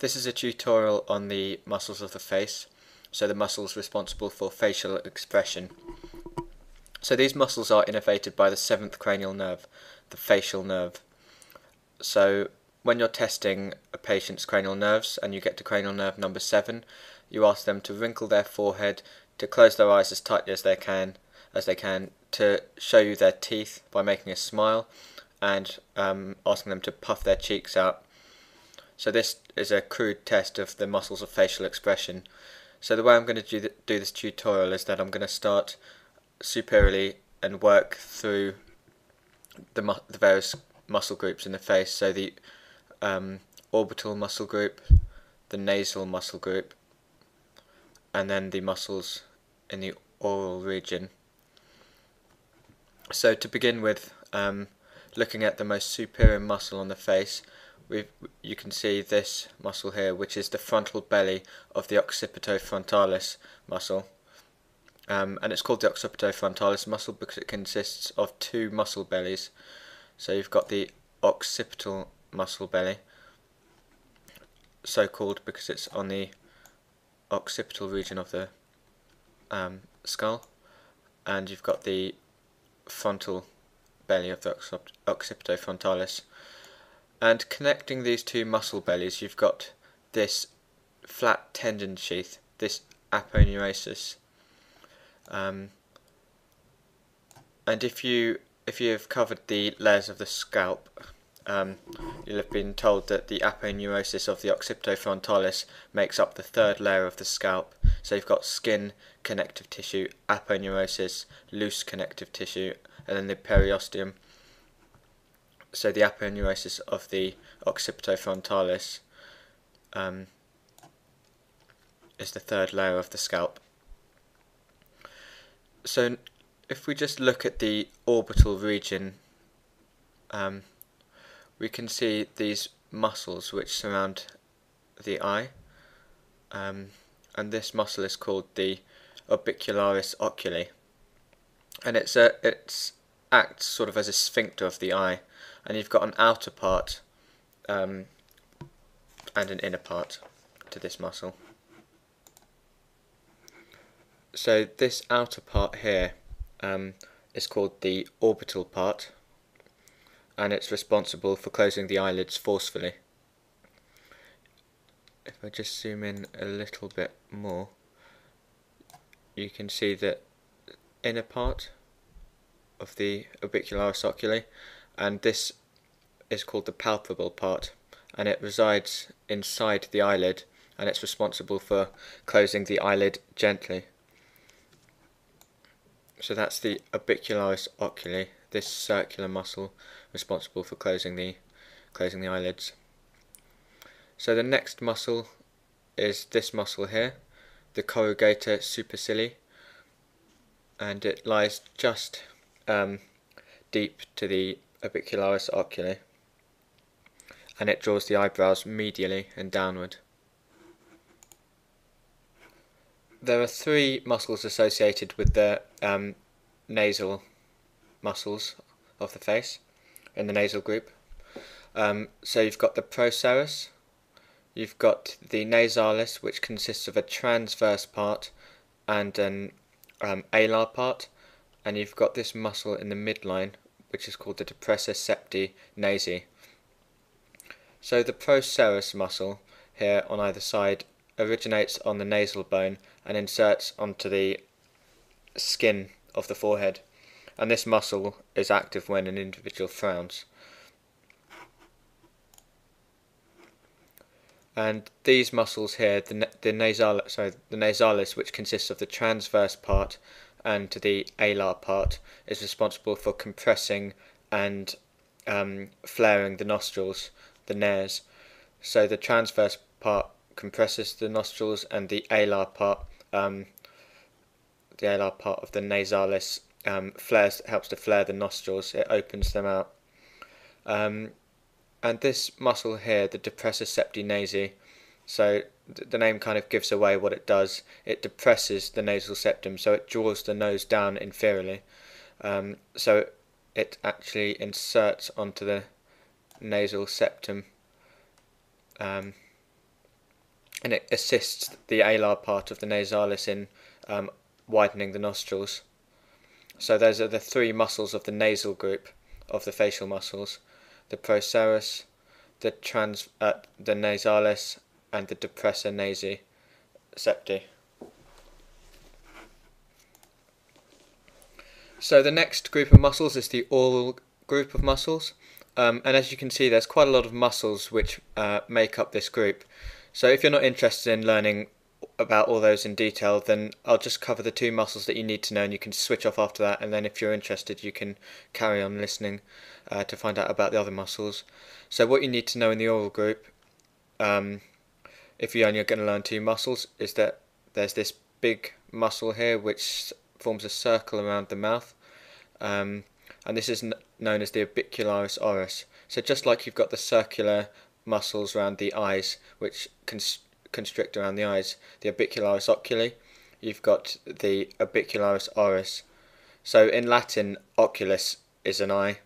This is a tutorial on the muscles of the face, so the muscles responsible for facial expression. So these muscles are innervated by the 7th cranial nerve, the facial nerve. So when you're testing a patient's cranial nerves and you get to cranial nerve number 7, you ask them to wrinkle their forehead, to close their eyes as tightly as they can, to show you their teeth by making a smile, and asking them to puff their cheeks out. So this is a crude test of the muscles of facial expression. So the way I'm going to do this tutorial is that I'm going to start superiorly and work through the various muscle groups in the face. So the orbital muscle group, the nasal muscle group, and then the muscles in the oral region. So to begin with, looking at the most superior muscle on the face, you can see this muscle here, which is the frontal belly of the occipitofrontalis muscle. And it's called the occipitofrontalis muscle because it consists of two muscle bellies. So you've got the occipital muscle belly, so called because it's on the occipital region of the skull, and you've got the frontal belly of the occipitofrontalis. And connecting these two muscle bellies, you've got this flat tendon sheath, this aponeurosis. And if you have covered the layers of the scalp, you'll have been told that the aponeurosis of the occipitofrontalis makes up the third layer of the scalp. So you've got skin, connective tissue, aponeurosis, loose connective tissue, and then the periosteum. So the aponeurosis of the occipitofrontalis is the third layer of the scalp. So if we just look at the orbital region, we can see these muscles which surround the eye, and this muscle is called the orbicularis oculi, and it acts sort of as a sphincter of the eye. And you've got an outer part and an inner part to this muscle. So this outer part here is called the orbital part, and it's responsible for closing the eyelids forcefully. If I just zoom in a little bit more, you can see the inner part of the orbicularis oculi, and this is called the palpable part, and it resides inside the eyelid, and it's responsible for closing the eyelid gently. So that's the orbicularis oculi, this circular muscle responsible for closing the eyelids. So the next muscle is this muscle here, the corrugator supercilii, and it lies just deep to the orbicularis oculi, and it draws the eyebrows medially and downward. There are three muscles associated with the nasal muscles of the face in the nasal group. So you've got the procerus, you've got the nasalis, which consists of a transverse part and an alar part, and you've got this muscle in the midline, which is called the depressor septi nasi. So the procerus muscle here on either side originates on the nasal bone and inserts onto the skin of the forehead, and this muscle is active when an individual frowns. And these muscles here, the nasalis, which consists of the transverse part and the alar part, is responsible for compressing and flaring the nostrils, the nares. So the transverse part compresses the nostrils, and the alar part of the nasalis helps to flare the nostrils. It opens them out. And this muscle here, the depressor septi nasi, so the name kind of gives away what it does. It depresses the nasal septum, so it draws the nose down inferiorly. So it actually inserts onto the nasal septum and it assists the alar part of the nasalis in widening the nostrils. So those are the three muscles of the nasal group of the facial muscles: the procerus, the nasalis, and the depressor nasi septi. So the next group of muscles is the oral group of muscles, and as you can see, there's quite a lot of muscles which make up this group. So if you're not interested in learning about all those in detail, then I'll just cover the two muscles that you need to know, and you can switch off after that, and then if you're interested you can carry on listening to find out about the other muscles. So what you need to know in the oral group, if you're only going to learn two muscles, is that there's this big muscle here which forms a circle around the mouth, and this is known as the orbicularis oris. So just like you've got the circular muscles around the eyes which constrict around the eyes, the orbicularis oculi, you've got the orbicularis oris. So in Latin, oculus is an eye,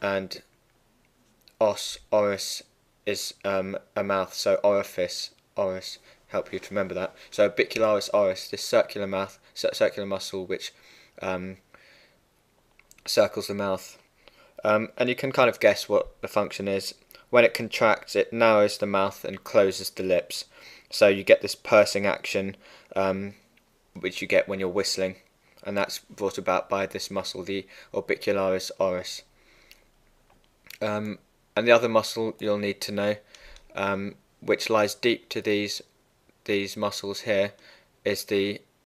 and oris is a mouth, so orifice, oris, help you to remember that. So orbicularis oris, this circular muscle which circles the mouth. And you can kind of guess what the function is. When it contracts, it narrows the mouth and closes the lips. So you get this pursing action, which you get when you're whistling, and that's brought about by this muscle, the orbicularis oris. And the other muscle you'll need to know, which lies deep to these muscles here, is the